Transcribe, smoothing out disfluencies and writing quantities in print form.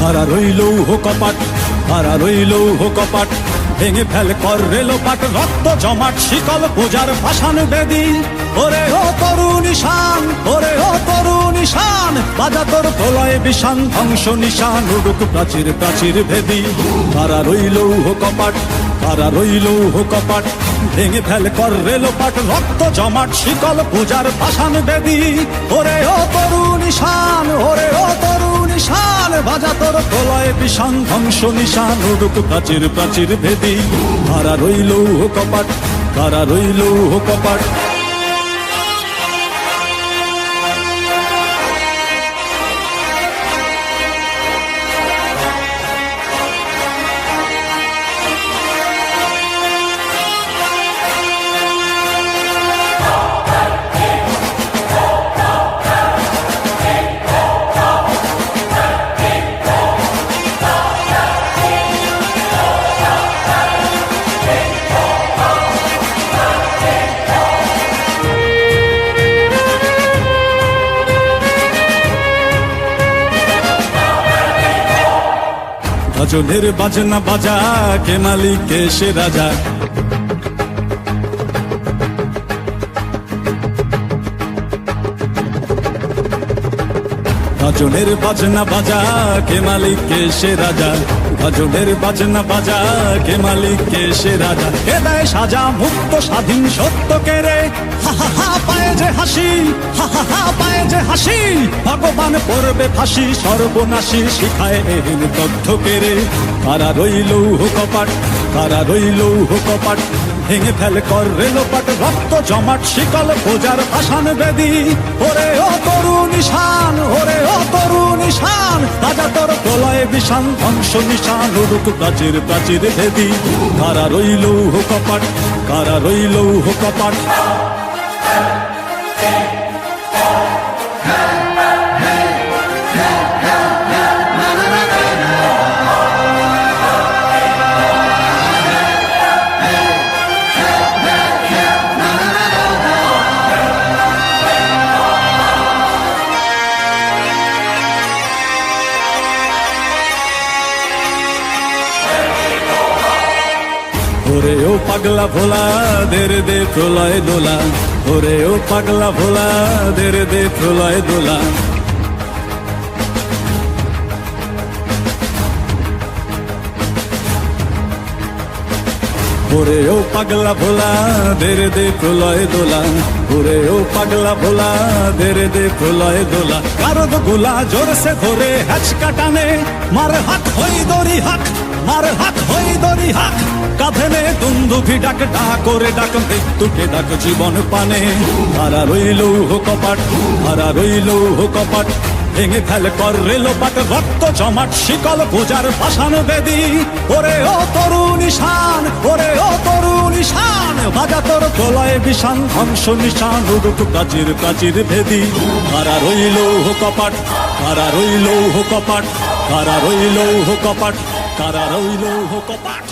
কারা রইল কপাট, কারা রইল কপাট, ভেঙে ফেল কর রেলোপাট, রক্ত জমাট শিকল পূজার পাষাণ বেদী। ওরে ও তরু নিশান, ওরে ও তরু নিশান, বাজা তোর প্রলয় বিষান, ধ্বংস নিশান উড়ুক প্রাচীর প্রাচীর ভেদী। কারা রইল কপাট, কারা রইল কপাট, ভেঙে ফেল কর রেলোপাট, রক্ত জমাট শিকল পূজার পাষাণ বেদী। ওরে ও তরু নিশান, ওরে ও তরু নিশান, বাজা তোর প্রলয় বিষান, ধ্বংস নিশান উড়ুক প্রাচীর প্রাচীর ভেদী। কারা রইল কপাট, কারা রইল কপাট। ভজনের বাজনা বাজা, কে মালিক কে সে রাজা। ভজনের বাজনা বাজা, কে মালিক কে সে রাজা। ভজনের বাজনা বাজা, কে মালিক কে সে রাজা। কে দেয় সাজা মুক্ত স্বাধীন সত্য কে রে, হা হা হা পায়ে যে হাসি, হা হা হা পায়ে যে হাসি। ভগবান পড়বে ফাঁসি, সর্বনাশী শিখায় এহীন তথ্য কে রে। কারা রইল কপাট, কারা রইল কপাট, ভেঙে ফেল কর রেলোপাট, রক্ত জমাট শিকল পূজার পাষাণ বেদী। ওরে ও তরু নিশান, ওরে ও তরু নিশান, রাজা তোর প্রলয় বিষান, ধ্বংস নিশান উড়ুক প্রাচীর প্রাচীর ভেদী। কারা রইল কপাট, কারা রইল কপাট। ওরে ও পাগলা ভোলা, দেরে দে প্রলয় দোলা। ওরে ও পাগলা ভোলা, দেরে দে প্রলয় দোলা। ওরে ও পাগলা ভোলা, দেরে দে প্রলয় দোলা। ওরে ও পাগলা ভোলা, দেরে দে প্রলয় দোলা। কারদ গোলা জোরসে ধরে হ্যাচকা টানে, মার হাক হই দড়ি হাক, মার হাক হই দড়ি হাক। কাঁধে নে দুন্দুভি ডাক, ডাক করে ডাক মৃত্যুকে ডাক জীবন পানে। কারা রইল কপাট, কারা রইল কপাট, ভেঙে ফেল কর রেলোপাট, রক্ত জমাট শিকল পূজার পাষাণ বেদী। ওরে ও তরু নিশান, ওরে ও তরু নিশান, বাজা তোর প্রলয় বিষান, ধ্বংস নিশান উড়ুক প্রাচীর প্রাচীর ভেদী। কারা রইল কপাট, কারা রইল কপাট, কারা রইল কপাট, কারা রইল কপাট।